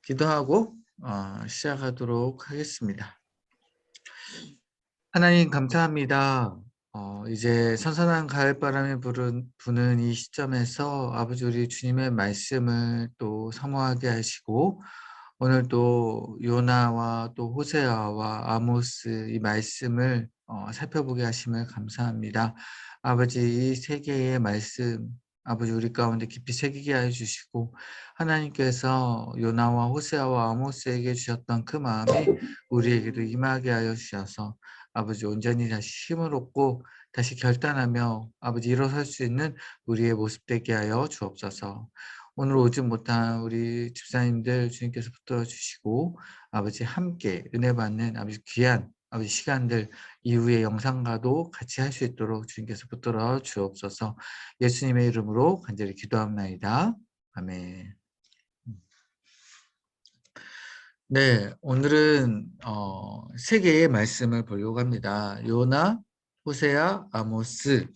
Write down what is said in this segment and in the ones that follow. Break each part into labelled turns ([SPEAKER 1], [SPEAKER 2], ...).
[SPEAKER 1] 기도하고 시작하도록 하겠습니다. 하나님 감사합니다. 이제 선선한 가을바람이 부는 이 시점에서 아버지 우리 주님의 말씀을 또 사모하게 하시고 오늘 또 요나와 또 호세아와 아모스 이 말씀을 살펴보게 하심을 감사합니다. 아버지 이 세 개의 말씀 아버지 우리 가운데 깊이 새기게 해주시고 하나님께서 요나와 호세아와 아모스에게 주셨던 그 마음이 우리에게도 임하게 하여 주셔서 아버지 온전히 다시 힘을 얻고 다시 결단하며 아버지 일어설 수 있는 우리의 모습 되게 하여 주옵소서. 오늘 오지 못한 우리 집사님들 주님께서 붙들어 주시고 아버지 함께 은혜 받는 아버지 귀한 아버지 시간들 이후의 영상과도 같이 할 수 있도록 주님께서 붙들어 주옵소서. 예수님의 이름으로 간절히 기도합나이다. 아멘. 네, 오늘은 세 개의 말씀을 보려고 합니다. 요나, 호세아, 아모스.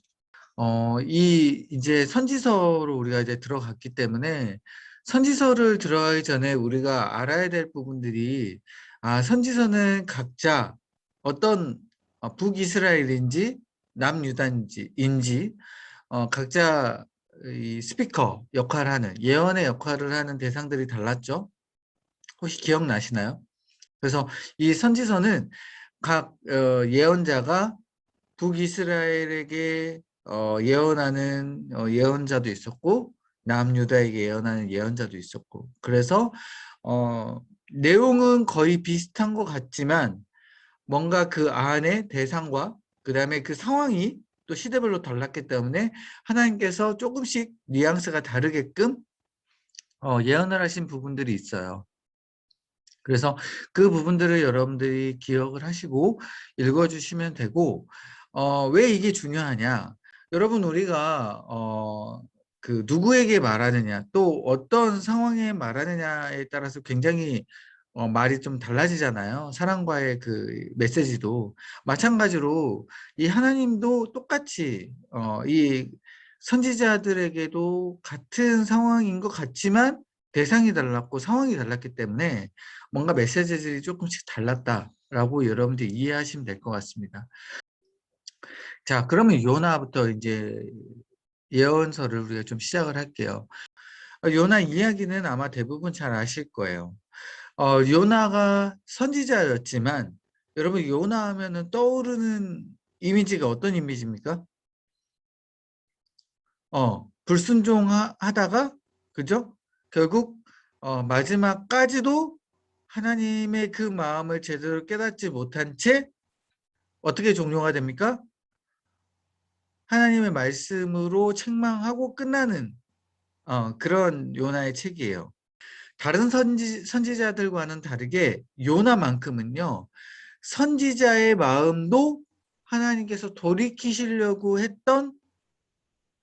[SPEAKER 1] 이제 선지서로 우리가 이제 들어갔기 때문에 선지서를 들어가기 전에 우리가 알아야 될 부분들이 선지서는 각자 어떤 북이스라엘인지 남유다인지 각자 이 스피커 역할을 하는 예언의 역할을 하는 대상들이 달랐죠. 혹시 기억나시나요? 그래서 이 선지서는 각 예언자가 북이스라엘에게 예언하는 예언자도 있었고 남유다에게 예언하는 예언자도 있었고 그래서 내용은 거의 비슷한 것 같지만 뭔가 그 안에 대상과 그 다음에 그 상황이 또 시대별로 달랐기 때문에 하나님께서 조금씩 뉘앙스가 다르게끔 예언을 하신 부분들이 있어요. 그래서 그 부분들을 여러분들이 기억을 하시고 읽어주시면 되고 왜 이게 중요하냐? 여러분 우리가 그 누구에게 말하느냐 또 어떤 상황에 말하느냐에 따라서 굉장히 말이 좀 달라지잖아요. 사람과의 그 메시지도 마찬가지로 이 하나님도 똑같이 이 선지자들에게도 같은 상황인 것 같지만 대상이 달랐고 상황이 달랐기 때문에 뭔가 메시지들이 조금씩 달랐다라고 여러분들이 이해하시면 될 것 같습니다. 자, 그러면 요나부터 이제 예언서를 우리가 좀 시작을 할게요. 요나 이야기는 아마 대부분 잘 아실 거예요. 요나가 선지자였지만 여러분 요나 하면은 떠오르는 이미지가 어떤 이미지입니까? 불순종하다가 그죠? 결국 마지막까지도 하나님의 그 마음을 제대로 깨닫지 못한 채 어떻게 종료가 됩니까? 하나님의 말씀으로 책망하고 끝나는 그런 요나의 책이에요. 다른 선지자들과는 다르게 요나만큼은요. 선지자의 마음도 하나님께서 돌이키시려고 했던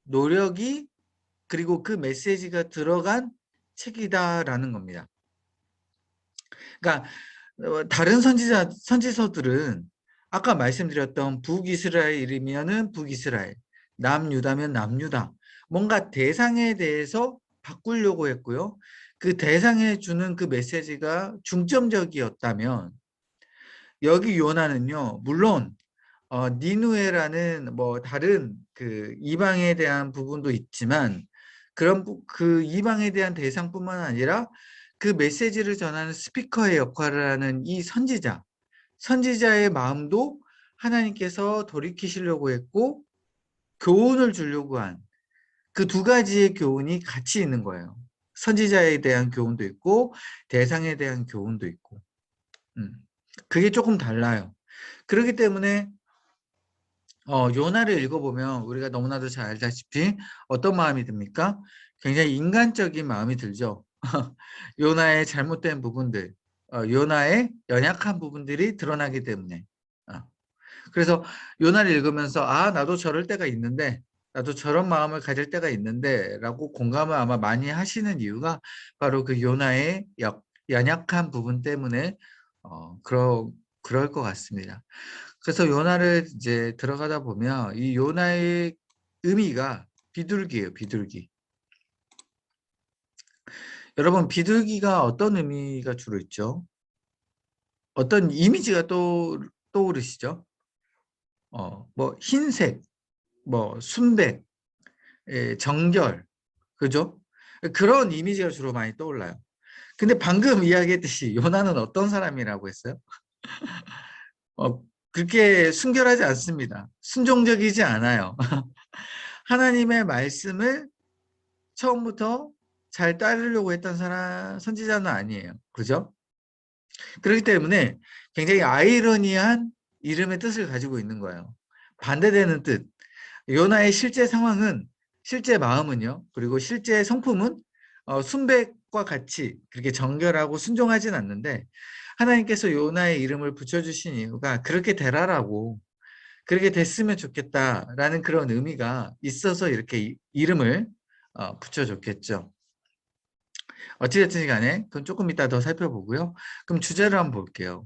[SPEAKER 1] 노력이 그리고 그 메시지가 들어간 책이다라는 겁니다. 그러니까 다른 선지서들은 아까 말씀드렸던 북이스라엘이면은 북이스라엘, 남유다면 남유다. 뭔가 대상에 대해서 바꾸려고 했고요. 그 대상에 주는 그 메시지가 중점적이었다면 여기 요나는요. 물론 니누에라는 뭐 다른 그 이방에 대한 부분도 있지만 그런 그 이방에 대한 대상뿐만 아니라 그 메시지를 전하는 스피커의 역할을 하는 이 선지자의 마음도 하나님께서 돌이키시려고 했고 교훈을 주려고 한 그 두 가지의 교훈이 같이 있는 거예요. 선지자에 대한 교훈도 있고 대상에 대한 교훈도 있고 그게 조금 달라요. 그렇기 때문에 요나를 읽어보면 우리가 너무나도 잘 알다시피 어떤 마음이 듭니까? 굉장히 인간적인 마음이 들죠. 요나의 잘못된 부분들, 요나의 연약한 부분들이 드러나기 때문에. 그래서 요나를 읽으면서 나도 저럴 때가 있는데 나도 저런 마음을 가질 때가 있는데 라고 공감을 아마 많이 하시는 이유가 바로 그 요나의 연약한 부분 때문에 그럴 것 같습니다. 그래서 요나를 이제 들어가다 보면 이 요나의 의미가 비둘기예요, 비둘기. 여러분, 비둘기가 어떤 의미가 주로 있죠? 어떤 이미지가 떠오르시죠? 뭐 흰색, 뭐 순백, 정결, 그죠? 그런 이미지가 주로 많이 떠올라요. 근데 방금 이야기했듯이 요나는 어떤 사람이라고 했어요? 어, 그렇게 순결하지 않습니다. 순종적이지 않아요. 하나님의 말씀을 처음부터 잘 따르려고 했던 사람, 선지자는 아니에요. 그죠? 그렇기 때문에 굉장히 아이러니한 이름의 뜻을 가지고 있는 거예요. 반대되는 뜻. 요나의 실제 상황은, 실제 마음은요, 그리고 실제 성품은 순백과 같이 그렇게 정결하고 순종하진 않는데, 하나님께서 요나의 이름을 붙여주신 이유가 그렇게 되라라고, 그렇게 됐으면 좋겠다라는 그런 의미가 있어서 이렇게 이름을 붙여줬겠죠. 어찌됐든 간에 그건 조금 이따 더 살펴보고요. 그럼 주제를 한번 볼게요.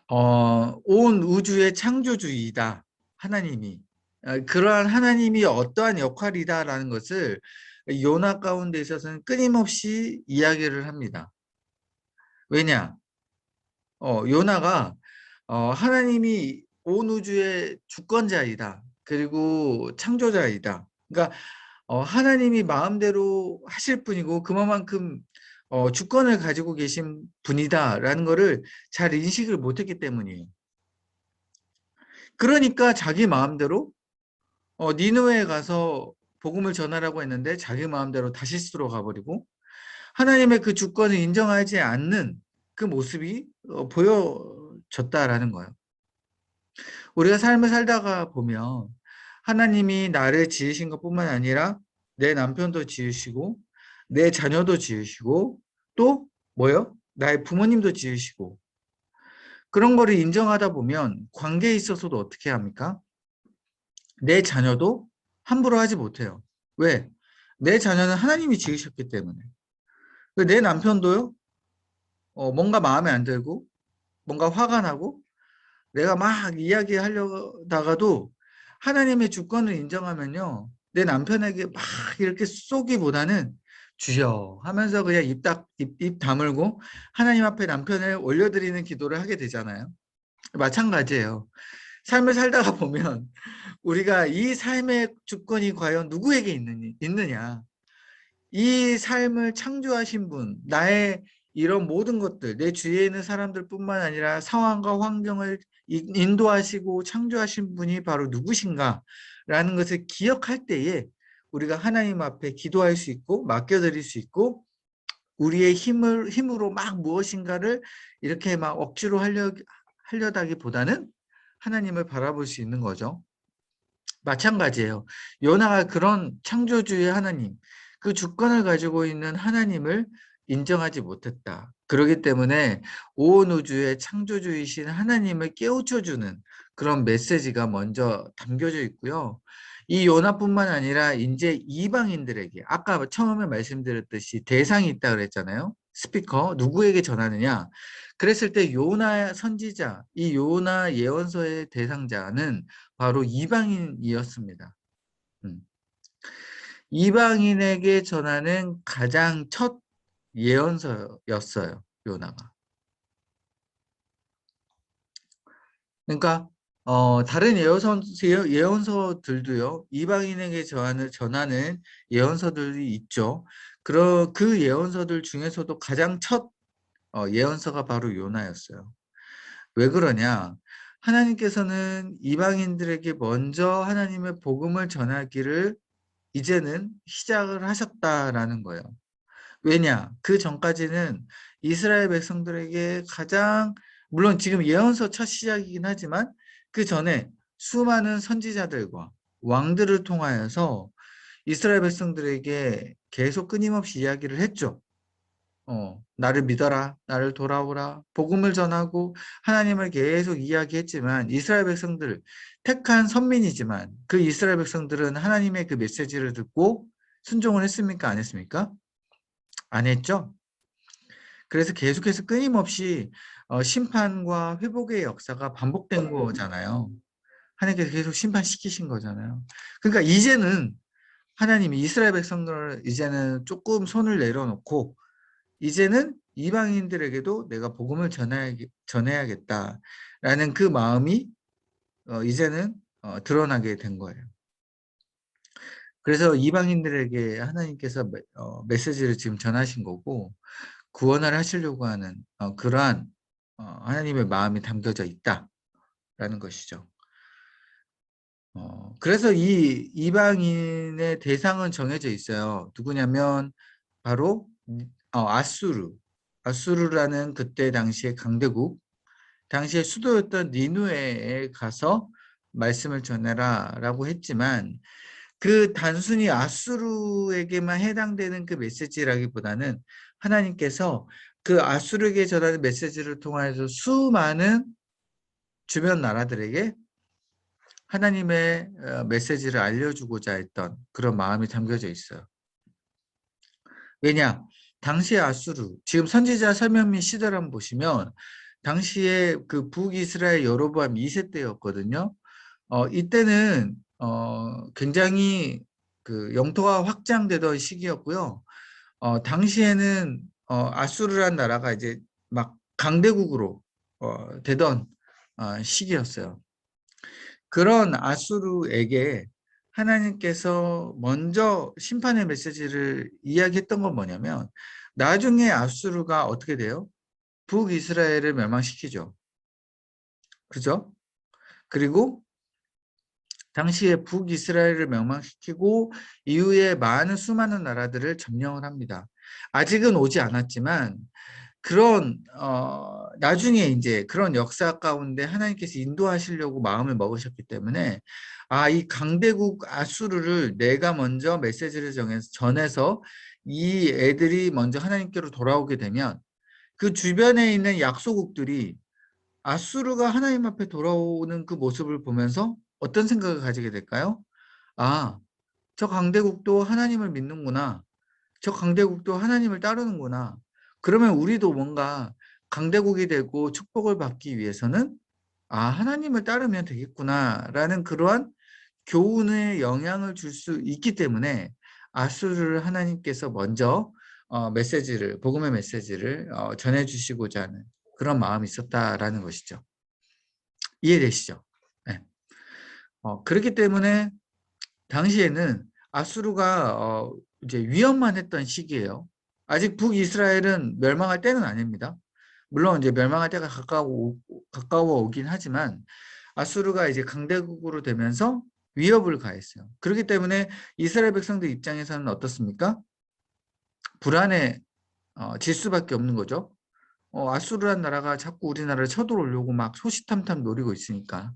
[SPEAKER 1] 온 우주의 창조주이다. 하나님이. 그러한 하나님이 어떠한 역할이다라는 것을 요나 가운데 있어서는 끊임없이 이야기를 합니다. 왜냐? 요나가 하나님이 온 우주의 주권자이다. 그리고 창조자이다. 그러니까 하나님이 마음대로 하실 분이고 그만큼 주권을 가지고 계신 분이다라는 것을 잘 인식을 못했기 때문이에요. 그러니까 자기 마음대로 니느웨에 가서 복음을 전하라고 했는데 자기 마음대로 다시스로 가버리고 하나님의 그 주권을 인정하지 않는 그 모습이 보여졌다라는 거예요. 우리가 삶을 살다가 보면 하나님이 나를 지으신 것뿐만 아니라 내 남편도 지으시고 내 자녀도 지으시고 또 뭐요? 나의 부모님도 지으시고 그런 거를 인정하다 보면 관계에 있어서도 어떻게 합니까? 내 자녀도 함부로 하지 못해요. 왜? 내 자녀는 하나님이 지으셨기 때문에. 내 남편도요, 뭔가 마음에 안 들고, 뭔가 화가 나고, 내가 막 이야기하려다가도 하나님의 주권을 인정하면요, 내 남편에게 막 이렇게 쏘기보다는 주여 하면서 그냥 입 다물고 하나님 앞에 남편을 올려드리는 기도를 하게 되잖아요. 마찬가지예요. 삶을 살다가 보면 우리가 이 삶의 주권이 과연 누구에게 있느냐. 이 삶을 창조하신 분, 나의 이런 모든 것들, 내 주위에 있는 사람들뿐만 아니라 상황과 환경을 인도하시고 창조하신 분이 바로 누구신가라는 것을 기억할 때에 우리가 하나님 앞에 기도할 수 있고 맡겨드릴 수 있고 우리의 힘으로 막 무엇인가를 이렇게 막 억지로 하려다기보다는 하나님을 바라볼 수 있는 거죠. 마찬가지예요. 요나가 그런 창조주의 하나님, 그 주권을 가지고 있는 하나님을 인정하지 못했다. 그렇기 때문에 온 우주의 창조주이신 하나님을 깨우쳐주는 그런 메시지가 먼저 담겨져 있고요. 이 요나뿐만 아니라 이제 이방인들에게 아까 처음에 말씀드렸듯이 대상이 있다 그랬잖아요. 스피커 누구에게 전하느냐? 그랬을 때 요나 선지자, 이 요나 예언서의 대상자는 바로 이방인이었습니다. 음. 이방인에게 전하는 가장 첫 예언서였어요. 요나가. 그러니까 다른 예언서들도요. 이방인에게 전하는 예언서들이 있죠. 그 예언서들 중에서도 가장 첫 예언서가 바로 요나였어요. 왜 그러냐? 하나님께서는 이방인들에게 먼저 하나님의 복음을 전하기를 이제는 시작을 하셨다라는 거예요. 왜냐? 그 전까지는 이스라엘 백성들에게 가장 물론 지금 예언서 첫 시작이긴 하지만 그 전에 수많은 선지자들과 왕들을 통하여서 이스라엘 백성들에게 계속 끊임없이 이야기를 했죠. 나를 믿어라, 나를 돌아오라, 복음을 전하고 하나님을 계속 이야기했지만 이스라엘 백성들, 택한 선민이지만 그 이스라엘 백성들은 하나님의 그 메시지를 듣고 순종을 했습니까? 안 했습니까? 안 했죠? 그래서 계속해서 끊임없이 심판과 회복의 역사가 반복된 거잖아요. 하나님께서 계속 심판시키신 거잖아요. 그러니까 이제는 하나님이 이스라엘 백성들을 이제는 조금 손을 내려놓고 이제는 이방인들에게도 내가 복음을 전해야겠다라는 그 마음이 이제는 드러나게 된 거예요. 그래서 이방인들에게 하나님께서 메시지를 지금 전하신 거고 구원을 하시려고 하는 그러한 하나님의 마음이 담겨져 있다라는 것이죠. 그래서 이 이방인의 대상은 정해져 있어요. 누구냐면 바로 아수르. 아수르라는 그때 당시의 강대국, 당시의 수도였던 니누에에 가서 말씀을 전해라라고 했지만 그 단순히 아수르에게만 해당되는 그 메시지라기보다는 하나님께서 그 아수르에게 전하는 메시지를 통해서 수많은 주변 나라들에게 하나님의 메시지를 알려주고자 했던 그런 마음이 담겨져 있어요. 왜냐? 당시의 아수르, 지금 선지자 설명민 시대를 한번 보시면 당시에 그 북이스라엘 여로보암 2세 때였거든요. 이때는 굉장히 그 영토가 확장되던 시기였고요. 당시에는 아수르란 나라가 이제 막 강대국으로 되던 시기였어요. 그런 아수르에게 하나님께서 먼저 심판의 메시지를 이야기했던 건 뭐냐면 나중에 아수르가 어떻게 돼요? 북이스라엘을 멸망시키죠. 그죠? 그리고 당시에 북이스라엘을 멸망시키고 이후에 많은 수많은 나라들을 점령을 합니다. 아직은 오지 않았지만 그런 나중에 이제 그런 역사 가운데 하나님께서 인도하시려고 마음을 먹으셨기 때문에 이 강대국 아수르를 내가 먼저 메시지를 전해서 이 애들이 먼저 하나님께로 돌아오게 되면 그 주변에 있는 약소국들이 아수르가 하나님 앞에 돌아오는 그 모습을 보면서 어떤 생각을 가지게 될까요? 저 강대국도 하나님을 믿는구나. 저 강대국도 하나님을 따르는구나. 그러면 우리도 뭔가 강대국이 되고 축복을 받기 위해서는 하나님을 따르면 되겠구나라는 그러한 교훈의 영향을 줄 수 있기 때문에 아수르를 하나님께서 먼저 복음의 메시지를 전해주시고자 하는 그런 마음이 있었다라는 것이죠. 이해되시죠? 네. 그렇기 때문에 당시에는 아수르가 이제 위험만 했던 시기예요. 아직 북이스라엘은 멸망할 때는 아닙니다. 물론 이제 멸망할 때가 가까워 오긴 하지만 아수르가 이제 강대국으로 되면서 위협을 가했어요. 그렇기 때문에 이스라엘 백성들 입장에서는 어떻습니까? 불안해 질 수밖에 없는 거죠. 아수르란 나라가 자꾸 우리나라를 쳐들어오려고 막 소시탐탐 노리고 있으니까.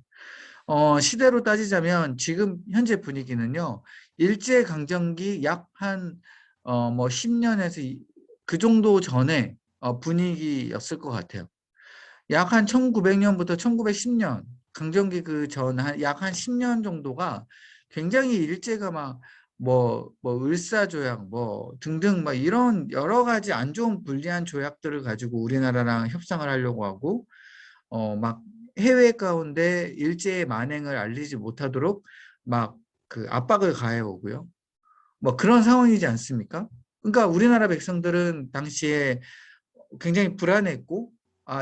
[SPEAKER 1] 시대로 따지자면 지금 현재 분위기는요. 일제강점기 약 한 10년에서 그 정도 전에 분위기였을 것 같아요. 약 한 1900년부터 1910년 강점기 그 전 약 한 10년 정도가 굉장히 일제가 막 을사조약 등등 막 이런 여러 가지 안 좋은 불리한 조약들을 가지고 우리나라랑 협상을 하려고 하고 막 해외 가운데 일제의 만행을 알리지 못하도록 막 그 압박을 가해 오고요. 그런 상황이지 않습니까? 그러니까 우리나라 백성들은 당시에 굉장히 불안했고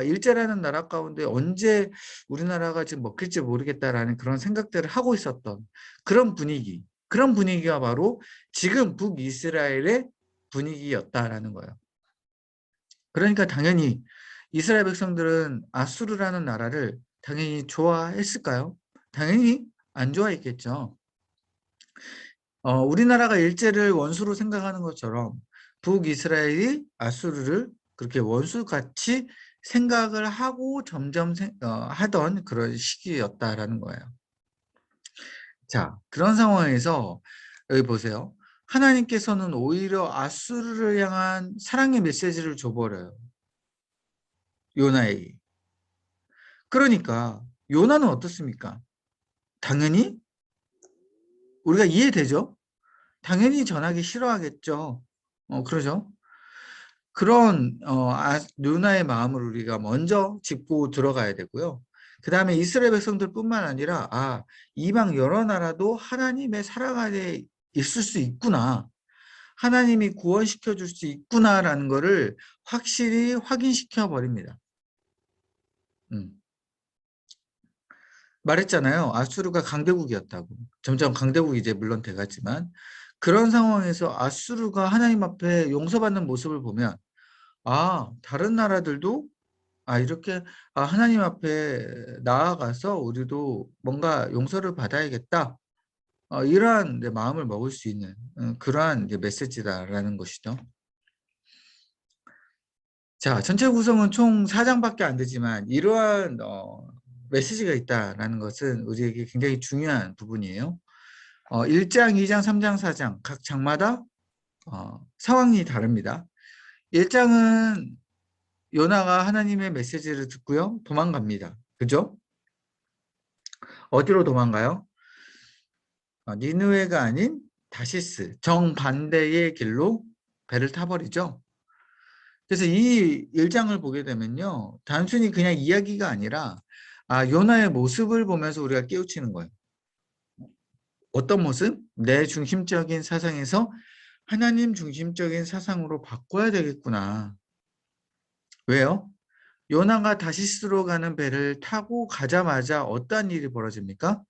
[SPEAKER 1] 일제라는 나라 가운데 언제 우리나라가 지금 먹힐지 모르겠다라는 그런 생각들을 하고 있었던 그런 분위기가 바로 지금 북이스라엘의 분위기였다라는 거예요. 그러니까 당연히 이스라엘 백성들은 아수르라는 나라를 당연히 좋아했을까요? 당연히 안 좋아했겠죠. 우리나라가 일제를 원수로 생각하는 것처럼 북이스라엘이 아수르를 그렇게 원수같이 생각을 하고 점점 하던 그런 시기였다라는 거예요. 자, 그런 상황에서 여기 보세요. 하나님께서는 오히려 아수르를 향한 사랑의 메시지를 줘버려요. 요나에게. 그러니까 요나는 어떻습니까? 당연히 우리가 이해되죠? 당연히 전하기 싫어하겠죠. 그러죠? 그런 요나의 마음을 우리가 먼저 짚고 들어가야 되고요. 그 다음에 이스라엘 백성들뿐만 아니라 이방 여러 나라도 하나님의 사랑 안에 있을 수 있구나. 하나님이 구원시켜 줄 수 있구나라는 거를 확실히 확인시켜 버립니다. 말했잖아요. 아수르가 강대국이었다고. 점점 강대국이 이제 물론 돼가지만 그런 상황에서 아수르가 하나님 앞에 용서받는 모습을 보면 다른 나라들도 이렇게 하나님 앞에 나아가서 우리도 뭔가 용서를 받아야겠다. 이러한 마음을 먹을 수 있는 그러한 이제 메시지다라는 것이죠. 자, 전체 구성은 총 4장밖에 안 되지만 이러한 메시지가 있다라는 것은 우리에게 굉장히 중요한 부분이에요. 1장, 2장, 3장, 4장 각 장마다 상황이 다릅니다. 1장은 요나가 하나님의 메시지를 듣고요. 도망갑니다. 그죠? 어디로 도망가요? 니느웨가 아닌 다시스, 정반대의 길로 배를 타버리죠. 그래서 이 1장을 보게 되면요. 단순히 그냥 이야기가 아니라 요나의 모습을 보면서 우리가 깨우치는 거예요. 어떤 모습? 내 중심적인 사상에서 하나님 중심적인 사상으로 바꿔야 되겠구나. 왜요? 요나가 다시스로 가는 배를 타고 가자마자 어떠한 일이 벌어집니까?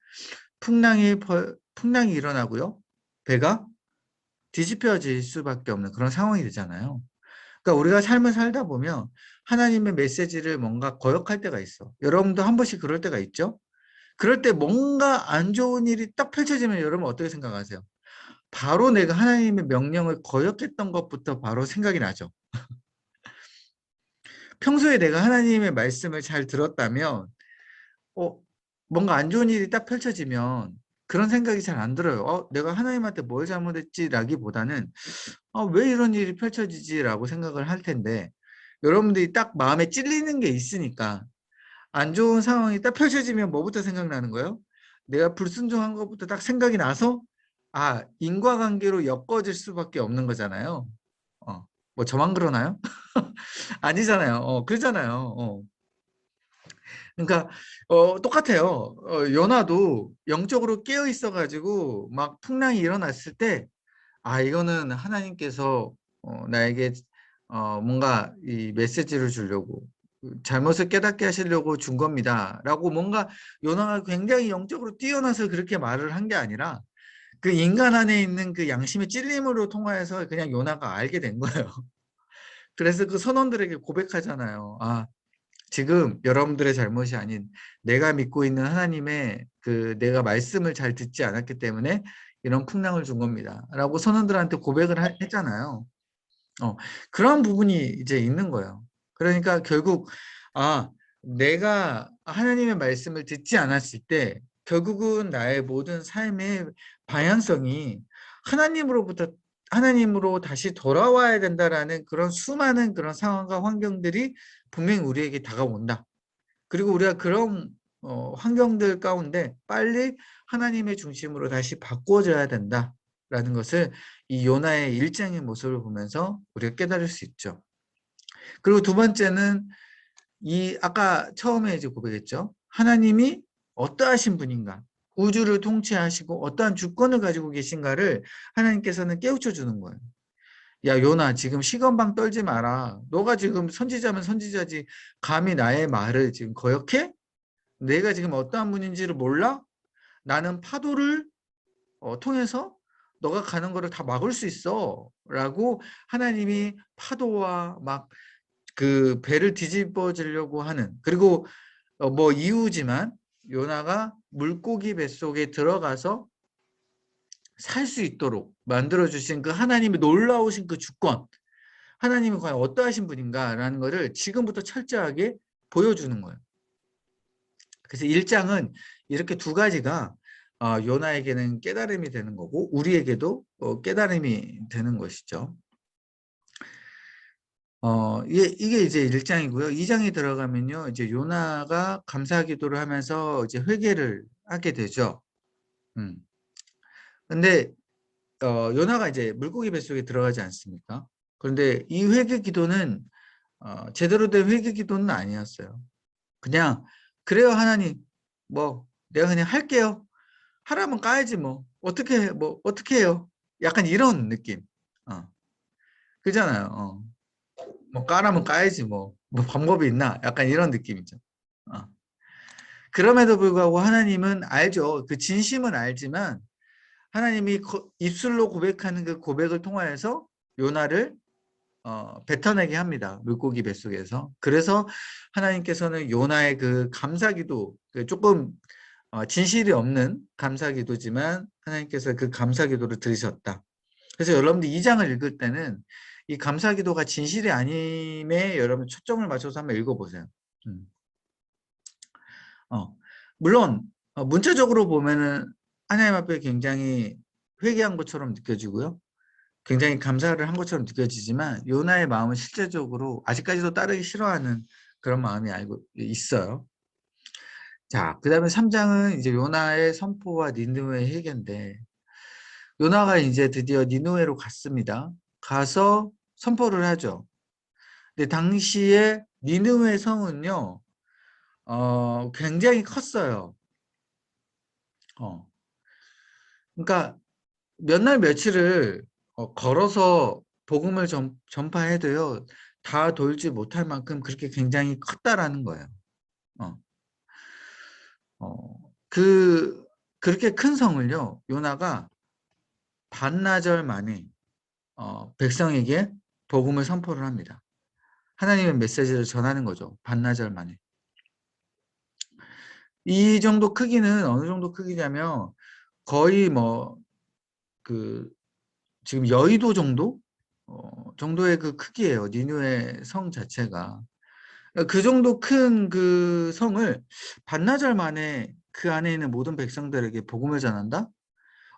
[SPEAKER 1] 풍랑이 일어나고요. 배가 뒤집혀질 수밖에 없는 그런 상황이 되잖아요. 그러니까 우리가 삶을 살다 보면 하나님의 메시지를 뭔가 거역할 때가 있어. 여러분도 한 번씩 그럴 때가 있죠? 그럴 때 뭔가 안 좋은 일이 딱 펼쳐지면 여러분 어떻게 생각하세요? 바로 내가 하나님의 명령을 거역했던 것부터 바로 생각이 나죠. 평소에 내가 하나님의 말씀을 잘 들었다면 어, 뭔가 안 좋은 일이 딱 펼쳐지면 그런 생각이 잘 안 들어요. 내가 하나님한테 뭘 잘못했지라기보다는 왜 이런 일이 펼쳐지지라고 생각을 할 텐데 여러분들이 딱 마음에 찔리는 게 있으니까 안 좋은 상황이 딱 펼쳐지면 뭐부터 생각나는 거예요? 내가 불순종한 것부터 딱 생각이 나서 인과관계로 엮어질 수밖에 없는 거잖아요. 뭐 저만 그러나요? 아니잖아요. 그러잖아요. 그러니까 똑같아요. 요나도 영적으로 깨어 있어가지고 막 풍랑이 일어났을 때 이거는 하나님께서 나에게 뭔가 이 메시지를 주려고 잘못을 깨닫게 하시려고 준 겁니다. 라고 뭔가 요나가 굉장히 영적으로 뛰어나서 그렇게 말을 한 게 아니라 그 인간 안에 있는 그 양심의 찔림으로 통하여서 그냥 요나가 알게 된 거예요. 그래서 그 선원들에게 고백하잖아요. 지금 여러분들의 잘못이 아닌 내가 믿고 있는 하나님의 내가 말씀을 잘 듣지 않았기 때문에 이런 풍랑을 준 겁니다. 라고 선원들한테 고백을 했잖아요. 그런 부분이 이제 있는 거예요. 그러니까 결국 내가 하나님의 말씀을 듣지 않았을 때 결국은 나의 모든 삶의 방향성이 하나님으로부터 하나님으로 다시 돌아와야 된다라는 그런 수많은 그런 상황과 환경들이 분명히 우리에게 다가온다. 그리고 우리가 그런 환경들 가운데 빨리 하나님의 중심으로 다시 바꿔줘야 된다라는 것을 이 요나의 일장의 모습을 보면서 우리가 깨달을 수 있죠. 그리고 두 번째는 아까 처음에 이제 고백했죠. 하나님이 어떠하신 분인가, 우주를 통치하시고 어떠한 주권을 가지고 계신가를 하나님께서는 깨우쳐 주는 거예요. 야, 요나, 지금 시건방 떨지 마라. 너가 지금 선지자면 선지자지. 감히 나의 말을 지금 거역해? 내가 지금 어떠한 분인지를 몰라? 나는 파도를 통해서 너가 가는 거를 다 막을 수 있어. 라고 하나님이 파도와 막 그 배를 뒤집어지려고 하는, 그리고 뭐 이유지만 요나가 물고기 뱃속에 들어가서 살 수 있도록 만들어주신 그 하나님의 놀라우신 그 주권, 하나님이 과연 어떠하신 분인가라는 것을 지금부터 철저하게 보여주는 거예요. 그래서 1장은 이렇게 두 가지가 요나에게는 깨달음이 되는 거고 우리에게도 깨달음이 되는 것이죠. 이게 이제 1장이고요. 2장에 들어가면요. 이제 요나가 감사 기도를 하면서 이제 회개를 하게 되죠. 음. 근데 요나가 이제 물고기 뱃속에 들어가지 않습니까? 그런데 이 회개 기도는 제대로 된 회개 기도는 아니었어요. 그냥 그래요 하나님, 뭐 내가 그냥 할게요. 하라면 까야지 뭐 어떻게 해요. 약간 이런 느낌. 어. 그잖아요. 뭐 까라면 까야지 뭐 방법이 있나? 약간 이런 느낌이죠. 어. 그럼에도 불구하고 하나님은 알죠. 그 진심은 알지만 하나님이 입술로 고백하는 그 고백을 통하여서 요나를 뱉어내게 합니다. 물고기 뱃속에서. 그래서 하나님께서는 요나의 그 감사기도, 그 조금 진실이 없는 감사기도지만 하나님께서 그 감사기도를 들으셨다. 그래서 여러분들 2장을 읽을 때는 이 감사기도가 진실이 아님에 여러분 초점을 맞춰서 한번 읽어보세요. 음. 어, 물론 문자적으로 보면은 하나님 앞에 굉장히 회개한 것처럼 느껴지고요. 굉장히 감사를 한 것처럼 느껴지지만 요나의 마음은 실제적으로 아직까지도 따르기 싫어하는 그런 마음이 알고 있어요. 자, 그 다음에 3장은 이제 요나의 선포와 니느웨의 회개인데 요나가 이제 드디어 니느웨로 갔습니다. 가서 선포를 하죠. 근데 당시에 니느웨 성은요, 굉장히 컸어요. 어, 그러니까 몇 날 며칠을 걸어서 복음을 전파해도요, 다 돌지 못할 만큼 그렇게 굉장히 컸다라는 거예요. 어, 그렇게 큰 성을요, 요나가 반나절 만에 백성에게 복음을 선포를 합니다. 하나님의 메시지를 전하는 거죠. 반나절 만에. 이 정도 크기는 어느 정도 크기냐면 거의 뭐 그 지금 여의도 정도 정도의 그 크기예요. 니누의 성 자체가. 그 정도 큰 그 성을 반나절 만에 그 안에 있는 모든 백성들에게 복음을 전한다?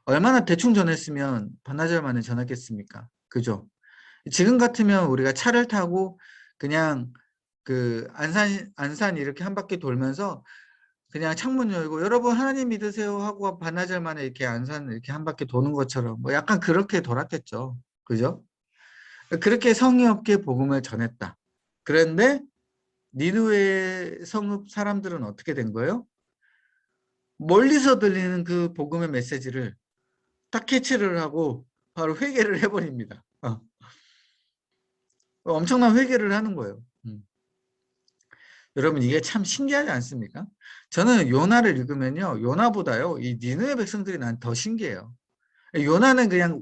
[SPEAKER 1] 얼마나 대충 전했으면 반나절 만에 전했겠습니까? 그죠? 지금 같으면 우리가 차를 타고 그냥 그 안산 이렇게 한 바퀴 돌면서 그냥 창문 열고 여러분 하나님 믿으세요 하고 반나절 만에 이렇게 안산 이렇게 한 바퀴 도는 것처럼 뭐 약간 그렇게 돌았겠죠. 그죠? 그렇게 성의 없게 복음을 전했다. 그런데 니누의 성읍 사람들은 어떻게 된 거예요? 멀리서 들리는 그 복음의 메시지를 딱 캐치를 하고 바로 회개를 해버립니다. 엄청난 회개를 하는 거예요. 여러분 이게 참 신기하지 않습니까? 저는 요나를 읽으면요. 요나보다요. 이 니느웨 백성들이 난 더 신기해요. 요나는 그냥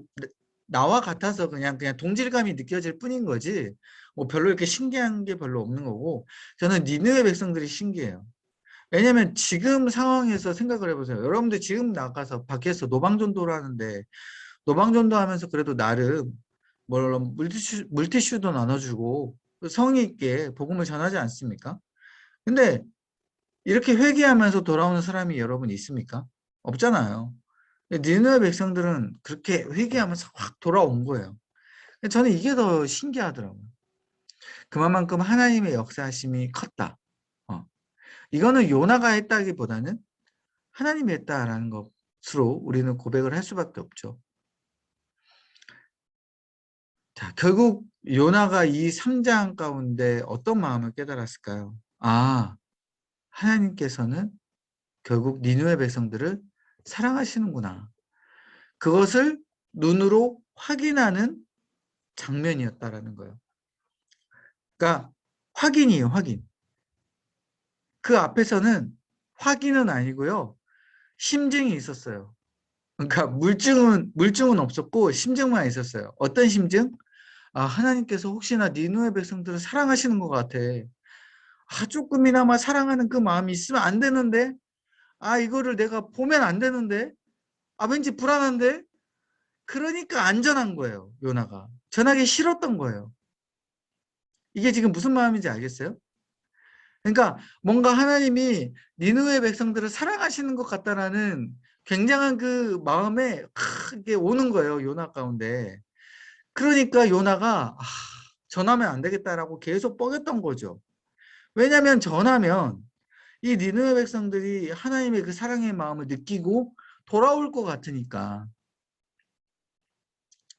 [SPEAKER 1] 나와 같아서 그냥 동질감이 느껴질 뿐인 거지. 뭐 별로 이렇게 신기한 게 별로 없는 거고 저는 니느웨 백성들이 신기해요. 왜냐면 지금 상황에서 생각을 해보세요. 여러분들 지금 나가서 밖에서 노방전도를 하는데 노방전도 하면서 그래도 나름 물론 물티슈도 나눠주고 성의 있게 복음을 전하지 않습니까? 근데 이렇게 회개하면서 돌아오는 사람이 여러분 있습니까? 없잖아요. 니느웨 백성들은 그렇게 회개하면서 확 돌아온 거예요. 저는 이게 더 신기하더라고요. 그만큼 하나님의 역사하심이 컸다. 어. 이거는 요나가 했다기보다는 하나님이 했다라는 것으로 우리는 고백을 할 수밖에 없죠. 자, 결국 요나가 이 3장 가운데 어떤 마음을 깨달았을까요? 아, 하나님께서는 결국 니느웨 백성들을 사랑하시는구나. 그것을 눈으로 확인하는 장면이었다라는 거예요. 그러니까 확인이에요, 확인. 그 앞에서는 확인은 아니고요. 심증이 있었어요. 그러니까 물증은 없었고 심증만 있었어요. 어떤 심증? 아, 하나님께서 혹시나 니느웨 백성들을 사랑하시는 것 같아. 아, 조금이나마 사랑하는 그 마음이 있으면 안 되는데, 아, 이거를 내가 보면 안 되는데, 아, 왠지 불안한데, 그러니까 안전한 거예요, 요나가. 전하기 싫었던 거예요. 이게 지금 무슨 마음인지 알겠어요? 그러니까 뭔가 하나님이 니느웨 백성들을 사랑하시는 것 같다라는 굉장한 그 마음에 크게 오는 거예요, 요나 가운데. 그러니까 요나가 전하면 안 되겠다라고 계속 뻐겼던 거죠. 왜냐하면 전하면 이 니느웨 백성들이 하나님의 그 사랑의 마음을 느끼고 돌아올 것 같으니까.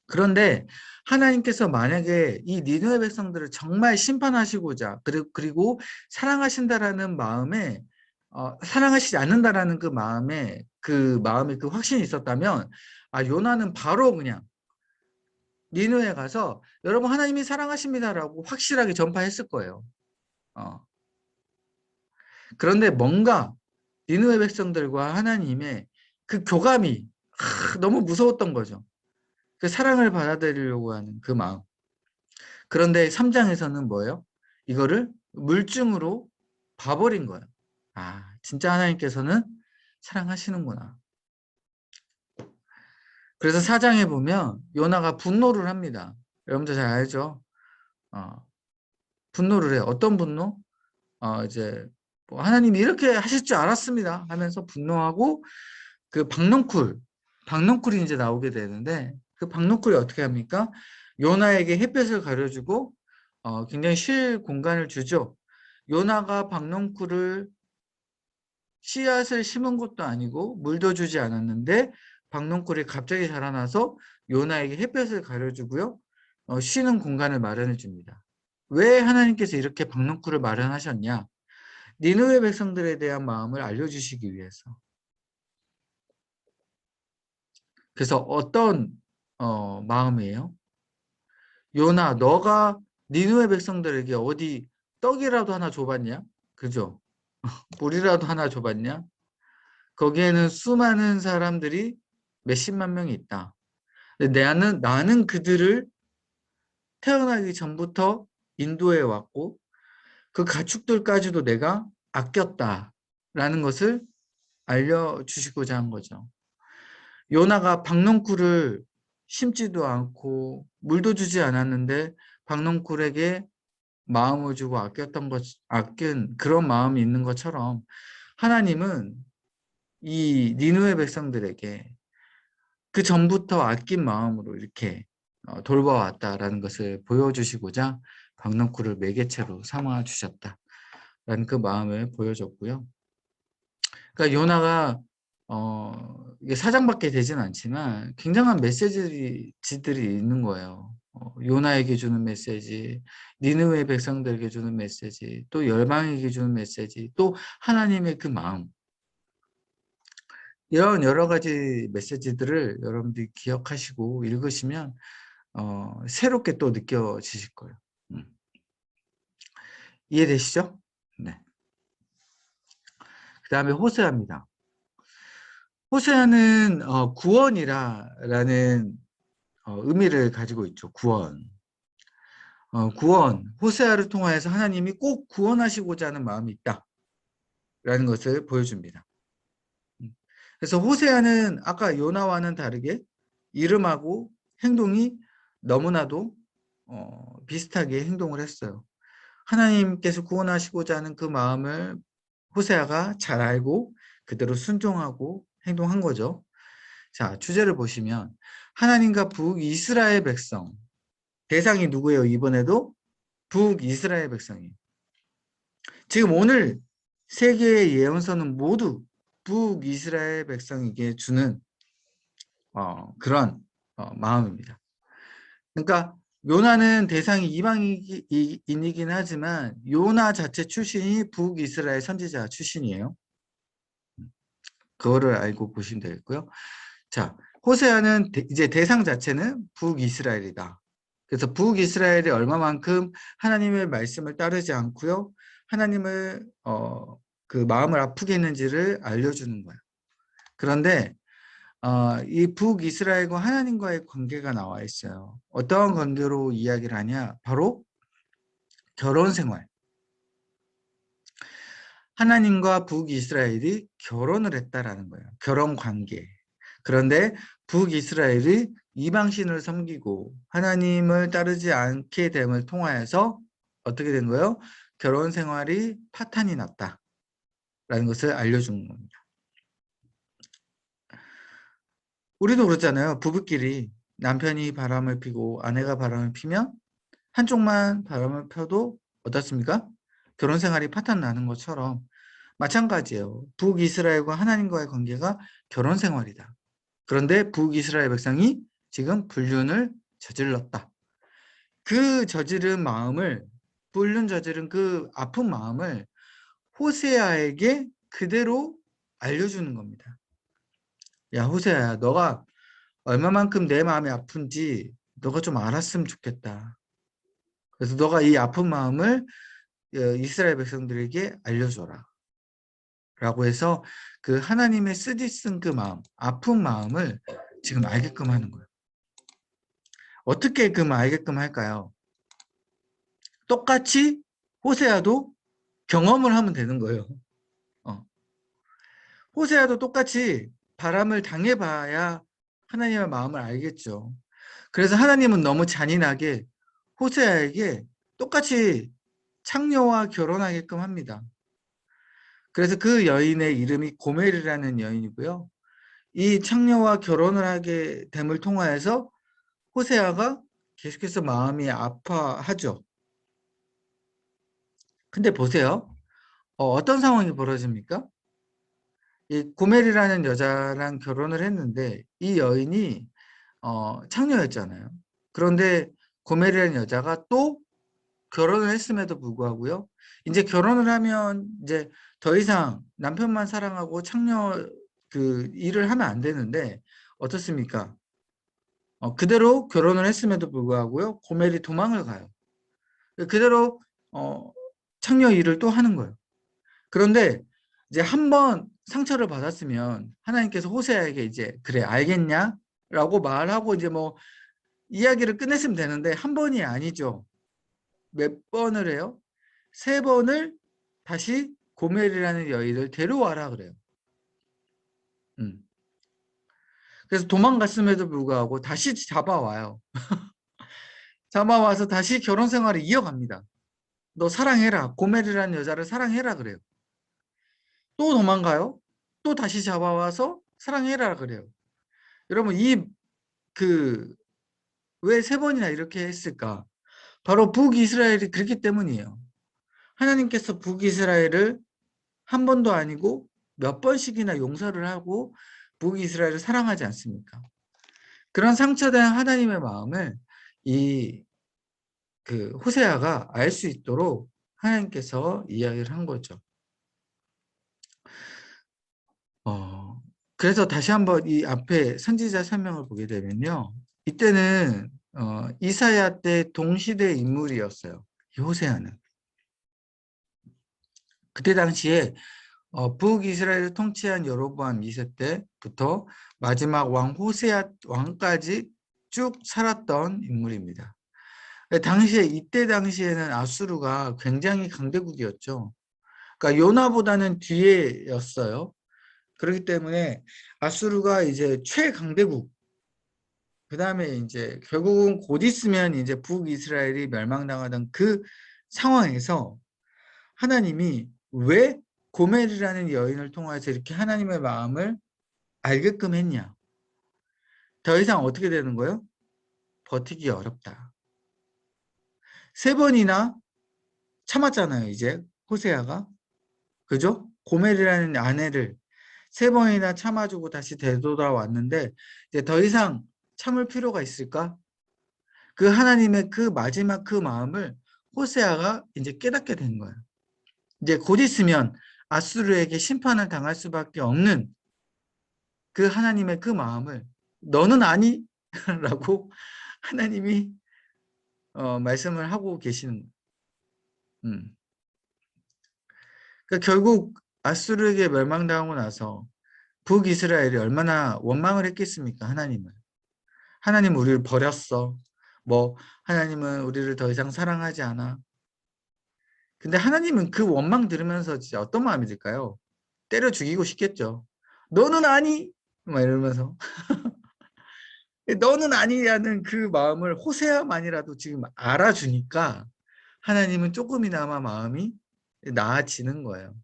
[SPEAKER 1] 그런데 하나님께서 만약에 이 니느웨 백성들을 정말 심판하시고자 그리고 사랑하신다라는 마음에 사랑하시지 않는다라는 그 마음에 그 확신이 있었다면 요나는 바로 그냥 니느웨에 가서 여러분 하나님이 사랑하십니다라고 확실하게 전파했을 거예요. 그런데 뭔가 니느웨 백성들과 하나님의 그 교감이 너무 무서웠던 거죠. 그 사랑을 받아들이려고 하는 그 마음. 그런데 3장에서는 뭐예요? 이거를 물증으로 봐버린 거예요. 진짜 하나님께서는 사랑하시는구나. 그래서 4장에 보면 요나가 분노를 합니다. 여러분들 잘 알죠? 분노를 해요. 어떤 분노? 이제 뭐 하나님이 이렇게 하실 줄 알았습니다 하면서 분노하고 그 박넝쿨이 이제 나오게 되는데 그 박넝쿨이 어떻게 합니까? 요나에게 햇볕을 가려주고 굉장히 쉴 공간을 주죠. 요나가 박넝쿨을 씨앗을 심은 것도 아니고 물도 주지 않았는데 박넝쿨이 갑자기 자라나서 요나에게 햇볕을 가려주고요. 쉬는 공간을 마련해 줍니다. 왜 하나님께서 이렇게 박넝쿨을 마련하셨냐? 니느웨 백성들에 대한 마음을 알려주시기 위해서. 그래서 어떤 마음이에요? 요나, 너가 니느웨 백성들에게 어디 떡이라도 하나 줘봤냐? 그죠? 물이라도 하나 줘봤냐? 거기에는 수많은 사람들이 몇십만 명이 있다. 근데 나는 그들을 태어나기 전부터 인도해 왔고 그 가축들까지도 내가 아꼈다라는 것을 알려주시고자 한 거죠. 요나가 박넝쿨을 심지도 않고 물도 주지 않았는데 박넝쿨에게 마음을 주고 아낀 그런 마음이 있는 것처럼 하나님은 이 니느웨 백성들에게 그 전부터 아낀 마음으로 이렇게 돌봐왔다라는 것을 보여주시고자 박넝쿨을 매개체로 삼아 주셨다라는 그 마음을 보여줬고요. 그러니까 요나가 이게 사장밖에 되진 않지만 굉장한 메시지들이 있는 거예요. 요나에게 주는 메시지, 니느웨 백성들에게 주는 메시지, 또 열방에게 주는 메시지, 또 하나님의 그 마음. 이런 여러 가지 메시지들을 여러분들이 기억하시고 읽으시면 새롭게 또 느껴지실 거예요. 이해되시죠? 네. 그 다음에 호세아입니다. 호세아는 구원이라는 의미를 가지고 있죠. 구원. 호세아를 통하여서 하나님이 꼭 구원하시고자 하는 마음이 있다라는 것을 보여줍니다. 그래서 호세아는 아까 요나와는 다르게 이름하고 행동이 너무나도 비슷하게 행동을 했어요. 하나님께서 구원하시고자 하는 그 마음을 호세아가 잘 알고 그대로 순종하고 행동한 거죠. 자, 주제를 보시면 하나님과 북이스라엘 백성, 대상이 누구예요? 이번에도 북이스라엘 백성이에요. 지금 오늘 세 개의 예언서는 모두 북이스라엘 백성에게 주는 그런 마음입니다. 그러니까 요나는 대상이 이방인이긴 하지만 요나 자체 출신이 북이스라엘 선지자 출신이에요. 그거를 알고 보시면 되겠고요. 자, 호세아는 이제 대상 자체는 북이스라엘이다. 그래서 북이스라엘이 얼마만큼 하나님의 말씀을 따르지 않고요. 하나님을 그 마음을 아프게 했는지를 알려주는 거예요. 그런데 이 북이스라엘과 하나님과의 관계가 나와 있어요. 어떠한 관계로 이야기를 하냐? 바로 결혼 생활. 하나님과 북이스라엘이 결혼을 했다라는 거예요. 결혼 관계. 그런데 북이스라엘이 이방신을 섬기고 하나님을 따르지 않게 됨을 통하여서 어떻게 된 거예요? 결혼 생활이 파탄이 났다라는 것을 알려준 겁니다. 우리도 그렇잖아요. 부부끼리 남편이 바람을 피고 아내가 바람을 피면 한쪽만 바람을 펴도 어떻습니까? 결혼 생활이 파탄 나는 것처럼 마찬가지예요. 북이스라엘과 하나님과의 관계가 결혼 생활이다. 그런데 북이스라엘 백성이 지금 불륜을 저질렀다. 그 저지른 마음을, 불륜 저지른 그 아픈 마음을 호세아에게 그대로 알려주는 겁니다. 야, 호세아야, 너가 얼마만큼 내 마음이 아픈지 너가 좀 알았으면 좋겠다. 그래서 너가 이 아픈 마음을 이스라엘 백성들에게 알려줘라. 라고 해서 그 하나님의 쓰디쓴 그 마음, 아픈 마음을 지금 알게끔 하는 거예요. 어떻게 그 알게끔 할까요? 똑같이 호세아도 경험을 하면 되는 거예요. 호세아도 똑같이 바람을 당해봐야 하나님의 마음을 알겠죠. 그래서 하나님은 너무 잔인하게 호세아에게 똑같이 창녀와 결혼하게끔 합니다. 그래서 그 여인의 이름이 고멜이라는 여인이고요. 이 창녀와 결혼을 하게 됨을 통하여서 호세아가 계속해서 마음이 아파하죠. 근데 보세요. 어떤 상황이 벌어집니까? 이 고멜이라는 여자랑 결혼을 했는데 이 여인이 창녀였잖아요. 그런데 고멜이라는 여자가 또 결혼을 했음에도 불구하고요. 이제 결혼을 하면 이제 더 이상 남편만 사랑하고 창녀 그 일을 하면 안 되는데 어떻습니까? 그대로 결혼을 했음에도 불구하고요. 고멜이 도망을 가요. 그대로 창녀 일을 또 하는 거예요. 그런데 이제 한 번 상처를 받았으면 하나님께서 호세아에게 이제 그래 알겠냐? 라고 말하고 이제 뭐 이야기를 끝냈으면 되는데 한 번이 아니죠. 몇 번을 해요? 3번을 다시 고멜이라는 여인을 데려와라 그래요. 그래서 도망갔음에도 불구하고 다시 잡아와요. 잡아와서 다시 결혼 생활을 이어갑니다. 너 사랑해라. 고멜이라는 여자를 사랑해라 그래요. 또 도망가요. 또 다시 잡아와서 사랑해라 그래요. 여러분 왜 3번이나 이렇게 했을까? 바로 북이스라엘이 그렇기 때문이에요. 하나님께서 북이스라엘을 한 번도 아니고 몇 번씩이나 용서를 하고 북이스라엘을 사랑하지 않습니까? 그런 상처된 하나님의 마음을 이 호세아가 알 수 있도록 하나님께서 이야기를 한 거죠. 그래서 다시 한번 이 앞에 선지자 설명을 보게 되면요. 이때는 이사야 때 동시대 인물이었어요. 이 호세아는. 그때 당시에 북이스라엘을 통치한 여로보암 2세 때부터 마지막 왕 호세아 왕까지 쭉 살았던 인물입니다. 이때 당시에는 아수르가 굉장히 강대국이었죠. 그러니까 요나보다는 뒤에였어요. 그렇기 때문에 아수르가 이제 최강대국, 그 다음에 이제 결국은 곧 있으면 이제 북이스라엘이 멸망당하던 그 상황에서 하나님이 왜 고멜이라는 여인을 통해서 이렇게 하나님의 마음을 알게끔 했냐? 더 이상 어떻게 되는 거예요? 버티기 어렵다. 3번이나 참았잖아요, 이제 호세아가. 그죠? 고멜이라는 아내를 3번이나 참아주고 다시 되돌아왔는데 이제 더 이상 참을 필요가 있을까? 그 하나님의 그 마지막 그 마음을 호세아가 이제 깨닫게 된 거예요. 이제 곧 있으면 아수르에게 심판을 당할 수밖에 없는 그 하나님의 그 마음을 너는 아니? 라고 하나님이 말씀을 하고 계시는 거예요. 그러니까 결국 아수르에게 멸망당하고 나서 북이스라엘이 얼마나 원망을 했겠습니까? 하나님을. 하나님 우리를 버렸어. 뭐 하나님은 우리를 더 이상 사랑하지 않아. 근데 하나님은 그 원망 들으면서 진짜 어떤 마음이 들까요? 때려 죽이고 싶겠죠. 너는 아니? 막 이러면서 너는 아니냐는 그 마음을 호세아만이라도 지금 알아주니까 하나님은 조금이나마 마음이 나아지는 거예요.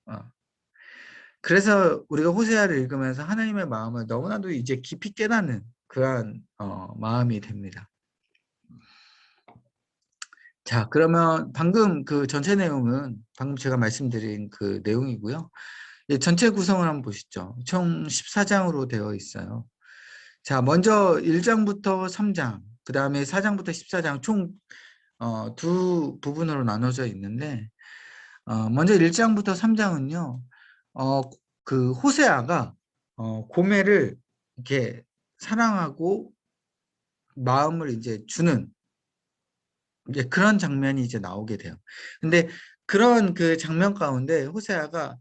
[SPEAKER 1] 어. 그래서 우리가 호세아를 읽으면서 하나님의 마음을 너무나도 이제 깊이 깨닫는 그러한 마음이 됩니다. 자, 그러면 방금 그 전체 내용은 방금 제가 말씀드린 그 내용이고요. 전체 구성을 한번 보시죠. 총 14장으로 되어 있어요. 자, 먼저 1장부터 3장, 그 다음에 4장부터 14장 총 두 부분으로 나눠져 있는데 먼저 1장부터 3장은요. 그 호세아가 고멜을 이렇게 사랑하고 마음을 이제 주는 이제 그런 장면이 이제 나오게 돼요. 근데 그런 그 장면 가운데 호세아가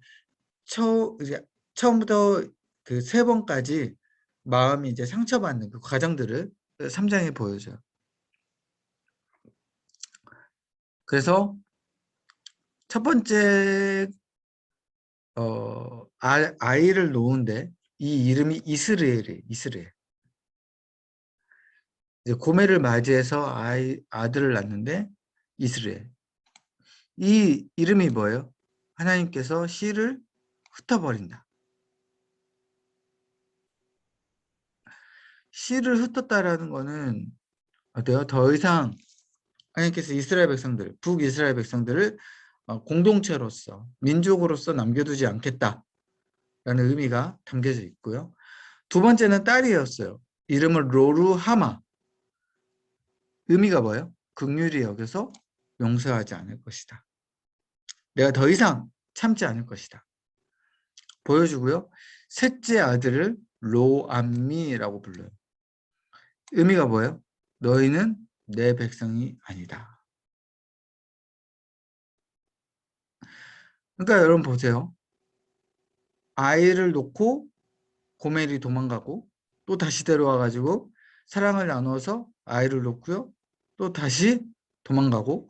[SPEAKER 1] 이제 처음부터 그 세 번까지 마음이 이제 상처받는 그 과정들을 3장에 보여줘요. 그래서 첫 번째 아이를 놓은데 이 이름이 이스라엘이에요. 이스라엘. 이제 고멜을 맞이해서 아들을 낳는데 이스라엘. 이 이름이 뭐예요? 하나님께서 씨를 흩어버린다. 씨를 흩었다라는 거는 어때요? 더 이상 하나님께서 이스라엘 백성들, 북이스라엘 백성들을 공동체로서, 민족으로서 남겨두지 않겠다라는 의미가 담겨져 있고요. 두 번째는 딸이었어요. 이름을 로루하마. 의미가 뭐예요? 긍휼히 여겨서 용서하지 않을 것이다. 내가 더 이상 참지 않을 것이다. 보여주고요. 셋째 아들을 로암미라고 불러요. 의미가 뭐예요? 너희는 내 백성이 아니다. 그러니까 여러분 보세요. 아이를 놓고 고멜이 도망가고 또 다시 데려와가지고 사랑을 나누어서 아이를 놓고요. 또 다시 도망가고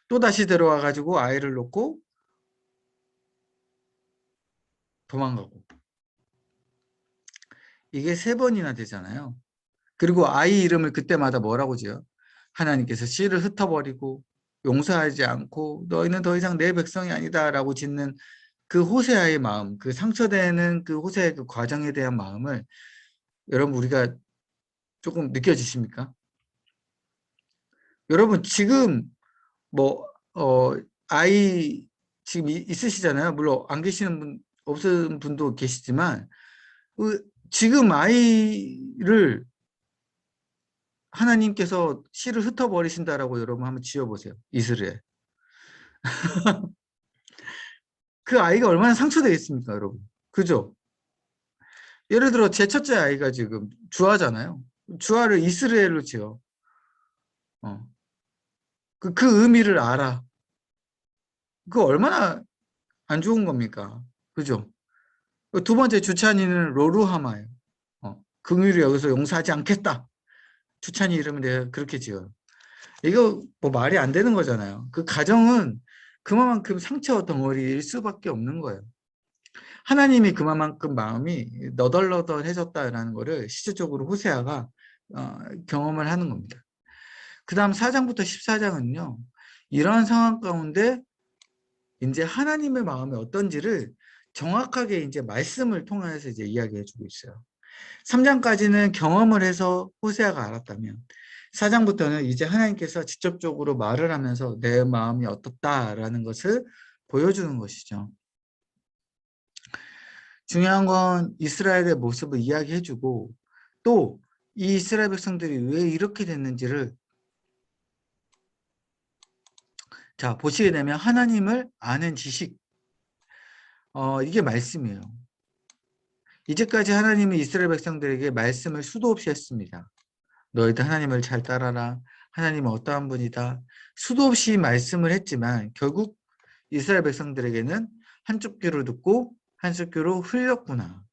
[SPEAKER 1] 또 다시 데려와가지고 아이를 놓고 도망가고 이게 세 번이나 되잖아요. 그리고 아이 이름을 그때마다 뭐라고 지어요? 하나님께서 씨를 흩어버리고 용서하지 않고 너희는 더 이상 내 백성이 아니다 라고 짓는 그 호세아의 마음, 그 상처되는 그 호세아의 그 과정에 대한 마음을 여러분 우리가 조금 느껴지십니까? 여러분 지금 뭐 아이 지금 있으시잖아요. 물론 안 계시는 분 없은 분도 계시지만 지금 아이를 하나님께서 씨를 흩어버리신다라고 여러분 한번 지어보세요. 이스라엘. 그 아이가 얼마나 상처되겠습니까, 여러분? 그죠? 예를 들어 제 첫째 아이가 지금 주아잖아요. 주아를 이스라엘로 지어. 어. 그 의미를 알아. 그거 얼마나 안 좋은 겁니까? 그죠? 두 번째 주찬이는 로루하마예요. 긍휼히 여기서 용서하지 않겠다. 주찬이 이름을 내가 그렇게 지어요. 이거 뭐 말이 안 되는 거잖아요. 그 가정은 그만큼 상처 덩어리일 수밖에 없는 거예요. 하나님이 그만큼 마음이 너덜너덜해졌다라는 거를 실질적으로 호세아가 경험을 하는 겁니다. 그 다음 4장부터 14장은요. 이런 상황 가운데 이제 하나님의 마음이 어떤지를 정확하게 이제 말씀을 통해서 이제 이야기해 주고 있어요. 3장까지는 경험을 해서 호세아가 알았다면 4장부터는 이제 하나님께서 직접적으로 말을 하면서 내 마음이 어떻다라는 것을 보여주는 것이죠. 중요한 건 이스라엘의 모습을 이야기해주고 또 이 이스라엘 백성들이 왜 이렇게 됐는지를 자 보시게 되면 하나님을 아는 지식 이게 말씀이에요. 이제까지 하나님은 이스라엘 백성들에게 말씀을 수도 없이 했습니다. 너희들 하나님을 잘 따라라. 하나님은 어떠한 분이다. 수도 없이 말씀을 했지만 결국 이스라엘 백성들에게는 한쪽 귀로 듣고 한쪽 귀로 흘렸구나.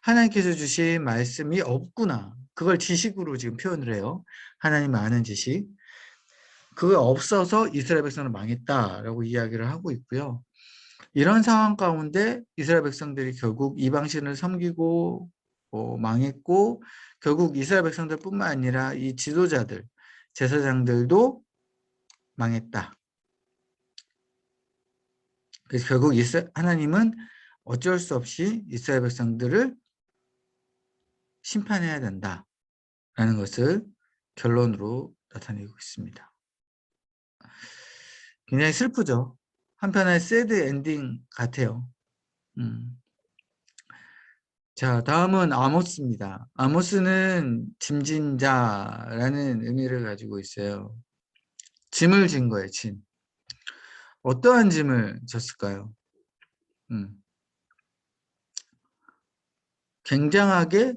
[SPEAKER 1] 하나님께서 주신 말씀이 없구나. 그걸 지식으로 지금 표현을 해요. 하나님 아는 지식. 그거 없어서 이스라엘 백성은 망했다라고 이야기를 하고 있고요. 이런 상황 가운데 이스라엘 백성들이 결국 이방신을 섬기고 망했고 결국 이스라엘 백성들뿐만 아니라 이 지도자들, 제사장들도 망했다. 그래서 결국 하나님은 어쩔 수 없이 이스라엘 백성들을 심판해야 된다라는 것을 결론으로 나타내고 있습니다. 굉장히 슬프죠. 한편의 새드 엔딩 같아요. 자, 다음은 아모스입니다. 아모스는 짐진 자라는 의미를 가지고 있어요. 짐을 진 거예요, 짐. 어떠한 짐을 졌을까요? 굉장하게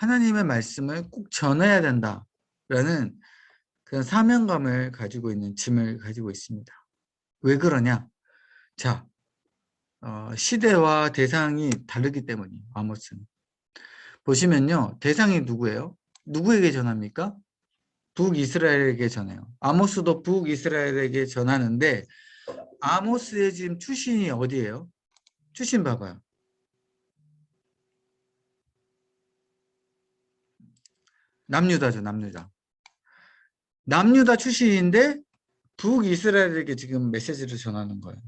[SPEAKER 1] 하나님의 말씀을 꼭 전해야 된다라는 그런 사명감을 가지고 있는 짐을 가지고 있습니다. 왜 그러냐? 자, 시대와 대상이 다르기 때문이에요. 아모스는. 보시면요. 대상이 누구예요? 누구에게 전합니까? 북이스라엘에게 전해요. 아모스도 북이스라엘에게 전하는데 아모스의 지금 출신이 어디예요? 출신 봐봐요. 남유다죠. 남유다. 남유다 출신인데 북이스라엘에게 지금 메시지를 전하는 거예요.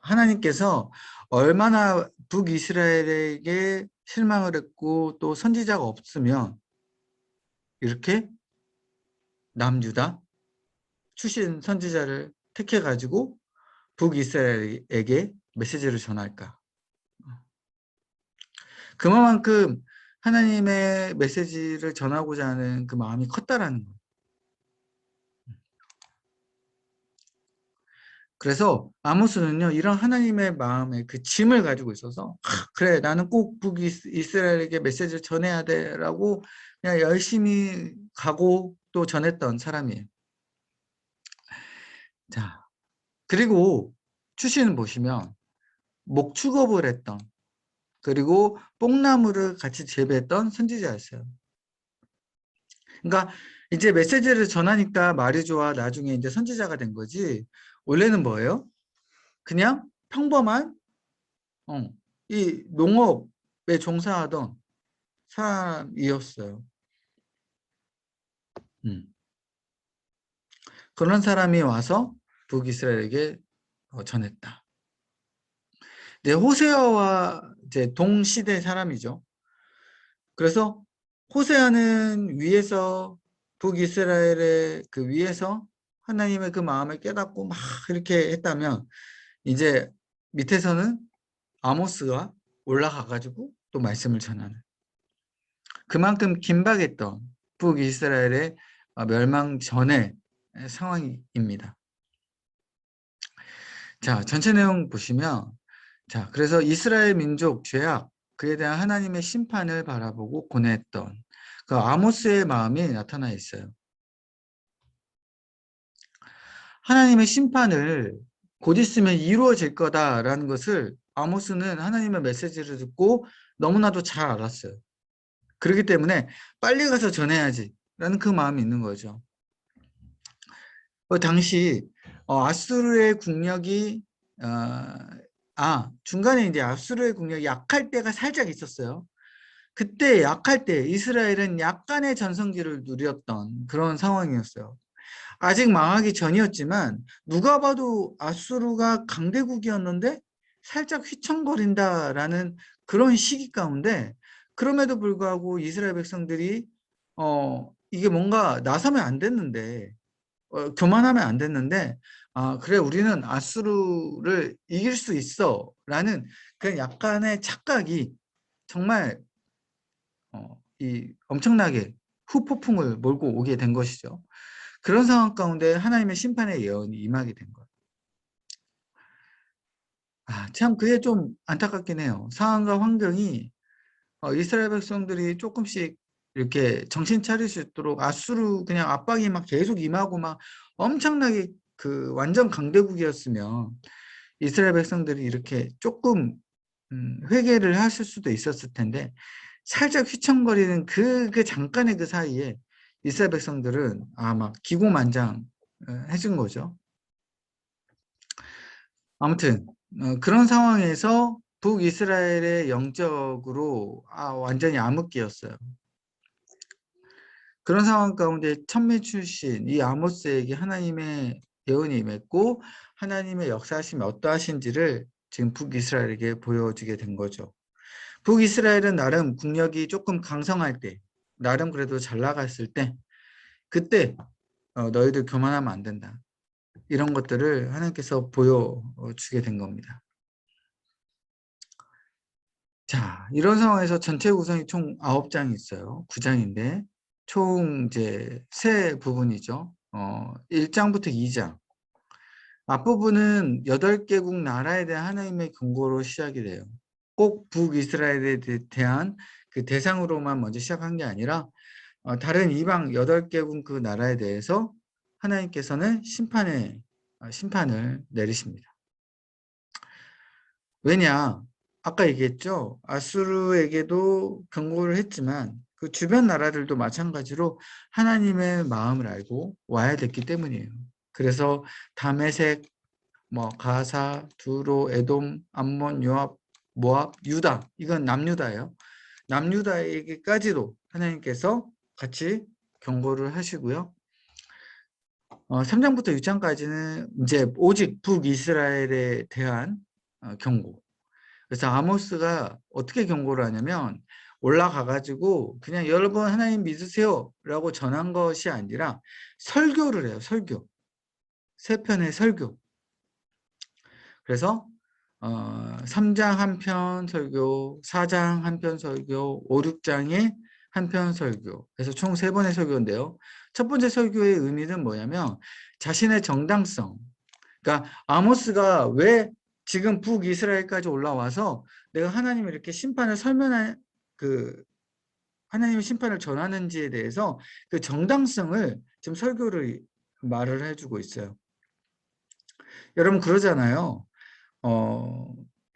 [SPEAKER 1] 하나님께서 얼마나 북이스라엘에게 실망을 했고 또 선지자가 없으면 이렇게 남유다 출신 선지자를 택해가지고 북이스라엘에게 메시지를 전할까. 그만큼 하나님의 메시지를 전하고자 하는 그 마음이 컸다라는 거예요. 그래서 아모스는요, 이런 하나님의 마음의 그 짐을 가지고 있어서, 그래, 나는 꼭 북이스라엘에게 메시지를 전해야 돼 라고 그냥 열심히 가고 또 전했던 사람이에요. 자, 그리고 출신을 보시면 목축업을 했던, 그리고 뽕나무를 같이 재배했던 선지자였어요. 그러니까 이제 메시지를 전하니까 말이 좋아 나중에 이제 선지자가 된 거지. 원래는 뭐예요? 그냥 평범한 이 농업에 종사하던 사람이었어요. 음. 그런 사람이 와서 북이스라엘에게 전했다. 이제 호세아와 이제 동시대 사람이죠. 그래서 호세아는 위에서 북이스라엘의 그 위에서 하나님의 그 마음을 깨닫고 막 이렇게 했다면 이제 밑에서는 아모스가 올라가 가지고 또 말씀을 전하는 그만큼 긴박했던 북이스라엘의 멸망 전의 상황입니다. 자, 전체 내용 보시면 자, 그래서 이스라엘 민족 죄악 그에 대한 하나님의 심판을 바라보고 고뇌했던 그 아모스의 마음이 나타나 있어요. 하나님의 심판을 곧 있으면 이루어질 거다라는 것을 아모스는 하나님의 메시지를 듣고 너무나도 잘 알았어요. 그렇기 때문에 빨리 가서 전해야지라는 그 마음이 있는 거죠. 당시 아수르의 국력이 중간에 이제 아수르의 국력이 약할 때가 살짝 있었어요. 그때 약할 때 이스라엘은 약간의 전성기를 누렸던 그런 상황이었어요. 아직 망하기 전이었지만 누가 봐도 아수르가 강대국이었는데 살짝 휘청거린다라는 그런 시기 가운데 그럼에도 불구하고 이스라엘 백성들이 이게 뭔가 나서면 안 됐는데 교만하면 안 됐는데 그래 우리는 아수르를 이길 수 있어 라는 그런 약간의 착각이 정말 이 엄청나게 후폭풍을 몰고 오게 된 것이죠. 그런 상황 가운데 하나님의 심판의 예언이 임하게 된 거예요. 참 그게 좀 안타깝긴 해요. 상황과 환경이 이스라엘 백성들이 조금씩 이렇게 정신 차릴 수 있도록 아수르 그냥 압박이 막 계속 임하고 막 엄청나게 그 완전 강대국이었으면 이스라엘 백성들이 이렇게 조금 회개를 하실 수도 있었을 텐데 살짝 휘청거리는 그 잠깐의 그 사이에 이스라엘 백성들은 막 기고만장 해준 거죠. 아무튼 그런 상황에서 북이스라엘의 영적으로 완전히 암흑기였어요. 그런 상황 가운데 천미 출신 이 아모스에게 하나님의 예언이 임했고 하나님의 역사하심이 어떠하신지를 지금 북이스라엘에게 보여주게 된 거죠. 북이스라엘은 나름 국력이 조금 강성할 때 나름 그래도 잘 나갔을 때 그때 너희들 교만하면 안 된다. 이런 것들을 하나님께서 보여주게 된 겁니다. 자, 이런 상황에서 전체 구성이 총 9장이 있어요. 9장인데 총 이제 세 부분이죠. 1장부터 2장. 앞부분은 8개국 나라에 대한 하나님의 경고로 시작이 돼요. 꼭 북이스라엘에 대한 그 대상으로만 먼저 시작한 게 아니라 다른 이방 8개국 그 나라에 대해서 하나님께서는 심판을 내리십니다. 왜냐? 아까 얘기했죠. 아수르에게도 경고를 했지만 그 주변 나라들도 마찬가지로 하나님의 마음을 알고 와야 됐기 때문이에요. 그래서 다메섹, 가사, 두로, 에돔, 암몬, 요압, 모압, 유다, 이건 남유다예요. 남유다에게까지도 하나님께서 같이 경고를 하시고요. 3장부터 6장까지는 이제 오직 북이스라엘에 대한 경고. 그래서 아모스가 어떻게 경고를 하냐면 올라가가지고 그냥 여러분 하나님 믿으세요 라고 전한 것이 아니라 설교를 해요. 설교. 3편의 설교. 그래서 3장 한 편 설교, 4장 한 편 설교, 5, 6장에 한 편 설교. 그래서 총 3번의 설교인데요. 첫 번째 설교의 의미는 뭐냐면 자신의 정당성. 그러니까 아모스가 왜 지금 북이스라엘까지 올라와서 내가 하나님을 이렇게 심판을 하나님의 심판을 전하는지에 대해서 그 정당성을 지금 설교를 말을 해주고 있어요. 여러분 그러잖아요.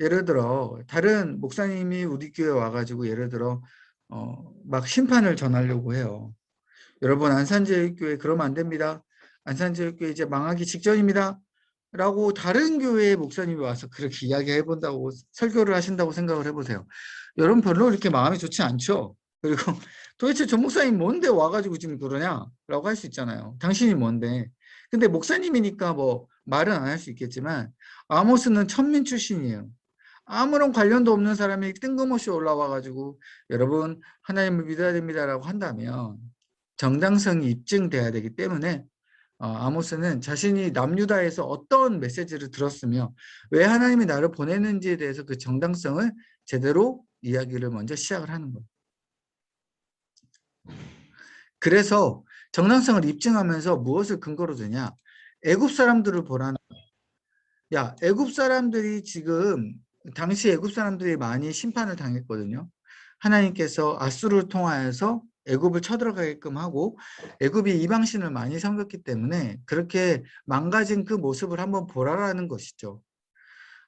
[SPEAKER 1] 예를 들어 다른 목사님이 우리 교회 와가지고 예를 들어 막 심판을 전하려고 해요. 여러분 안산제일교회 그러면 안 됩니다. 안산제일교회 이제 망하기 직전입니다. 라고 다른 교회의 목사님이 와서 그렇게 이야기해 본다고 설교를 하신다고 생각을 해보세요. 여러분 별로 이렇게 마음이 좋지 않죠. 그리고 도대체 저 목사님 뭔데 와가지고 지금 그러냐 라고 할 수 있잖아요. 당신이 뭔데. 근데 목사님이니까 뭐 말은 안 할 수 있겠지만 아모스는 천민 출신이에요. 아무런 관련도 없는 사람이 뜬금없이 올라와가지고 여러분 하나님을 믿어야 됩니다라고 한다면 정당성이 입증돼야 되기 때문에 아모스는 자신이 남유다에서 어떤 메시지를 들었으며 왜 하나님이 나를 보내는지에 대해서 그 정당성을 제대로 이야기를 먼저 시작을 하는 거예요. 그래서 정당성을 입증하면서 무엇을 근거로 드냐? 애굽 사람들을 보라는 야, 애굽 사람들이 지금 당시 애굽 사람들이 많이 심판을 당했거든요. 하나님께서 아수르를 통하여서 애굽을 쳐들어가게끔 하고 애굽이 이방신을 많이 섬겼기 때문에 그렇게 망가진 그 모습을 한번 보라라는 것이죠.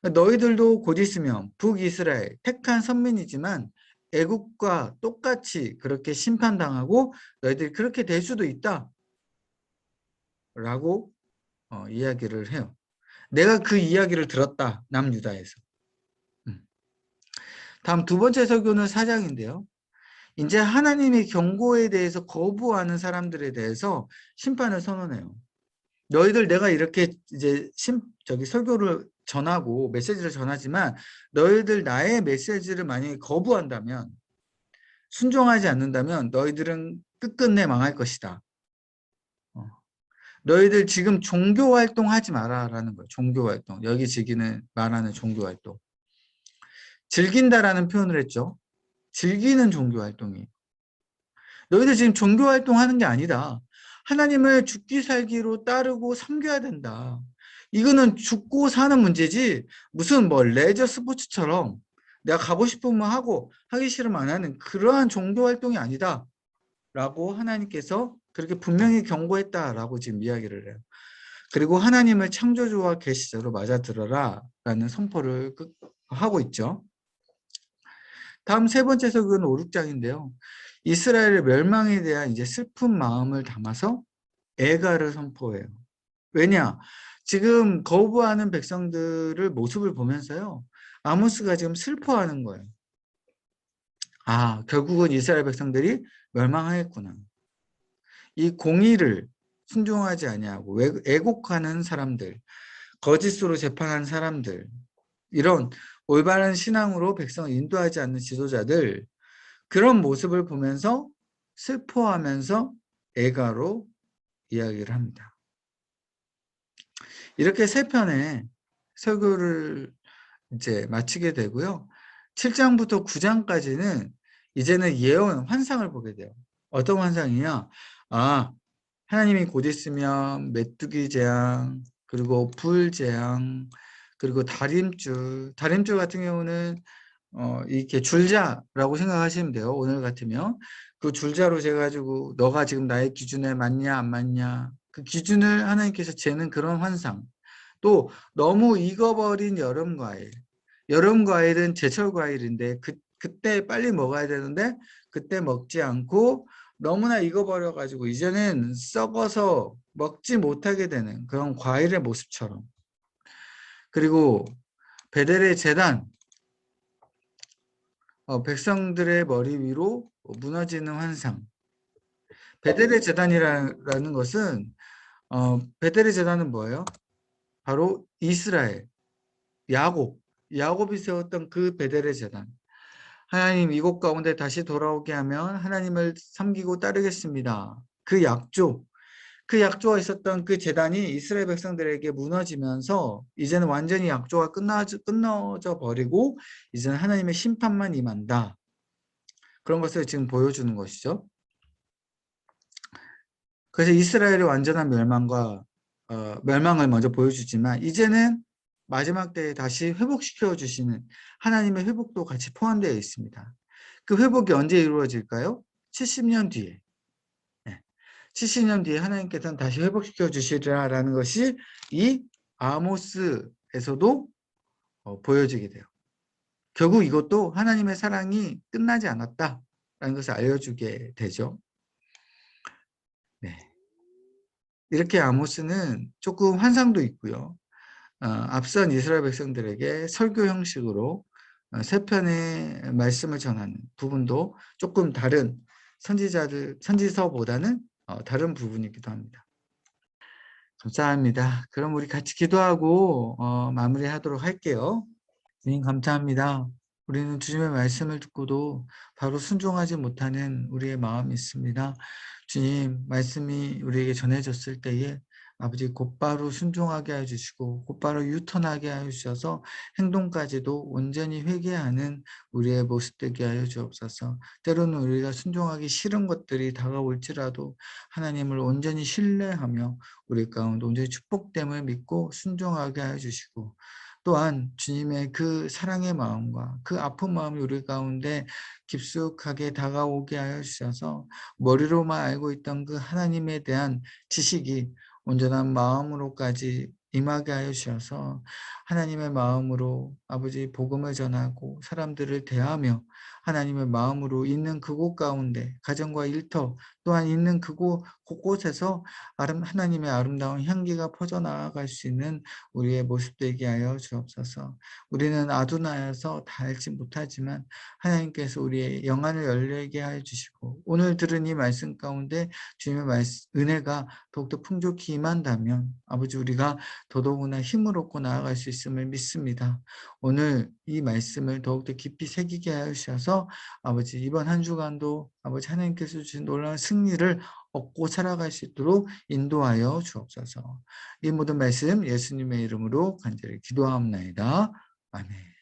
[SPEAKER 1] 너희들도 곧 있으면 북이스라엘 택한 선민이지만 애굽과 똑같이 그렇게 심판당하고 너희들이 그렇게 될 수도 있다 라고 이야기를 해요. 내가 그 이야기를 들었다. 남유다에서. 다음 두 번째 설교는 4장인데요. 이제 하나님의 경고에 대해서 거부하는 사람들에 대해서 심판을 선언해요. 너희들 내가 이렇게 이제 설교를 전하고 메시지를 전하지만 너희들 나의 메시지를 만약에 거부한다면 순종하지 않는다면 너희들은 끝끝내 망할 것이다. 너희들 지금 종교 활동하지 마라라는 거예요. 종교 활동. 여기 말하는 종교 활동. 즐긴다라는 표현을 했죠. 즐기는 종교 활동이. 너희들 지금 종교 활동하는 게 아니다. 하나님을 죽기 살기로 따르고 섬겨야 된다. 이거는 죽고 사는 문제지 무슨 레저 스포츠처럼 내가 가고 싶으면 하고 하기 싫으면 안 하는 그러한 종교 활동이 아니다. 라고 하나님께서 그렇게 분명히 경고했다라고 지금 이야기를 해요. 그리고 하나님을 창조주와 계시자로 맞아들어라 라는 선포를 하고 있죠. 다음 세 번째 설교는 5, 6장인데요. 이스라엘의 멸망에 대한 이제 슬픈 마음을 담아서 애가를 선포해요. 왜냐? 지금 거부하는 백성들을 모습을 보면서요. 아모스가 지금 슬퍼하는 거예요. 결국은 이스라엘 백성들이 멸망하겠구나. 이 공의를 순종하지 아니하고 애곡하는 사람들, 거짓으로 재판한 사람들, 이런 올바른 신앙으로 백성을 인도하지 않는 지도자들, 그런 모습을 보면서 슬퍼하면서 애가로 이야기를 합니다. 이렇게 3편의 설교를 이제 마치게 되고요. 7장부터 9장까지는 이제는 예언, 환상을 보게 돼요. 어떤 환상이냐? 하나님이 곧 있으면 메뚜기 재앙, 그리고 불 재앙, 그리고 다림줄 같은 경우는 이렇게 줄자라고 생각하시면 돼요. 오늘 같으면 그 줄자로 재 가지고 너가 지금 나의 기준에 맞냐 안 맞냐 그 기준을 하나님께서 재는 그런 환상. 또 너무 익어버린 여름 과일. 여름 과일은 제철 과일인데 그때 빨리 먹어야 되는데 그때 먹지 않고 너무나 익어버려 가지고 이제는 썩어서 먹지 못하게 되는 그런 과일의 모습처럼. 그리고 베델의 제단, 백성들의 머리 위로 무너지는 환상. 베델의 제단이라는 것은 베델의 제단은 뭐예요? 바로 이스라엘, 야곱이 세웠던 그 베델의 제단. 하나님 이곳 가운데 다시 돌아오게 하면 하나님을 섬기고 따르겠습니다. 그 약조가 있었던 그 제단이 이스라엘 백성들에게 무너지면서 이제는 완전히 약조가 끊어져 버리고 이제는 하나님의 심판만 임한다. 그런 것을 지금 보여주는 것이죠. 그래서 이스라엘의 완전한 멸망을 먼저 보여주지만 이제는 마지막 때에 다시 회복시켜 주시는 하나님의 회복도 같이 포함되어 있습니다. 그 회복이 언제 이루어질까요? 70년 뒤에. 70년 뒤에 하나님께서는 다시 회복시켜 주시리라라는 것이 이 아모스에서도 보여지게 돼요. 결국 이것도 하나님의 사랑이 끝나지 않았다라는 것을 알려주게 되죠. 네. 이렇게 아모스는 조금 환상도 있고요. 앞선 이스라엘 백성들에게 설교 형식으로 세 편의 말씀을 전하는 부분도 조금 다른 선지서보다는 다른 부분이기도 합니다. 감사합니다. 그럼 우리 같이 기도하고 마무리하도록 할게요. 주님 감사합니다. 우리는 주님의 말씀을 듣고도 바로 순종하지 못하는 우리의 마음이 있습니다. 주님 말씀이 우리에게 전해졌을 때에 아버지 곧바로 순종하게 해주시고 곧바로 유턴하게 해주셔서 행동까지도 온전히 회개하는 우리의 모습 되게 하여 주옵소서. 때로는 우리가 순종하기 싫은 것들이 다가올지라도 하나님을 온전히 신뢰하며 우리 가운데 온전히 축복됨을 믿고 순종하게 하여 주시고 또한 주님의 그 사랑의 마음과 그 아픈 마음이 우리 가운데 깊숙하게 다가오게 하여 주셔서 머리로만 알고 있던 그 하나님에 대한 지식이 온전한 마음으로까지 임하게 하여 주셔서 하나님의 마음으로 아버지 복음을 전하고 사람들을 대하며 하나님의 마음으로 있는 그곳 가운데 가정과 일터 또한 있는 그곳 곳곳에서 하나님의 아름다운 향기가 퍼져나갈 수 있는 우리의 모습 되게 하여 주옵소서. 우리는 아두나여서 다 알지 못하지만 하나님께서 우리의 영안을 열리게 하여 주시고 오늘 들은 이 말씀 가운데 주님의 은혜가 더욱더 풍족히 임한다면 아버지 우리가 더더구나 힘을 얻고 나아갈 수 있음을 믿습니다. 오늘 이 말씀을 더욱더 깊이 새기게 하여 주셔서 아버지 이번 한 주간도 아버지 하나님께서 주신 놀라운 승리를 얻고 살아갈 수 있도록 인도하여 주옵소서. 이 모든 말씀 예수님의 이름으로 간절히 기도하옵나이다. 아멘.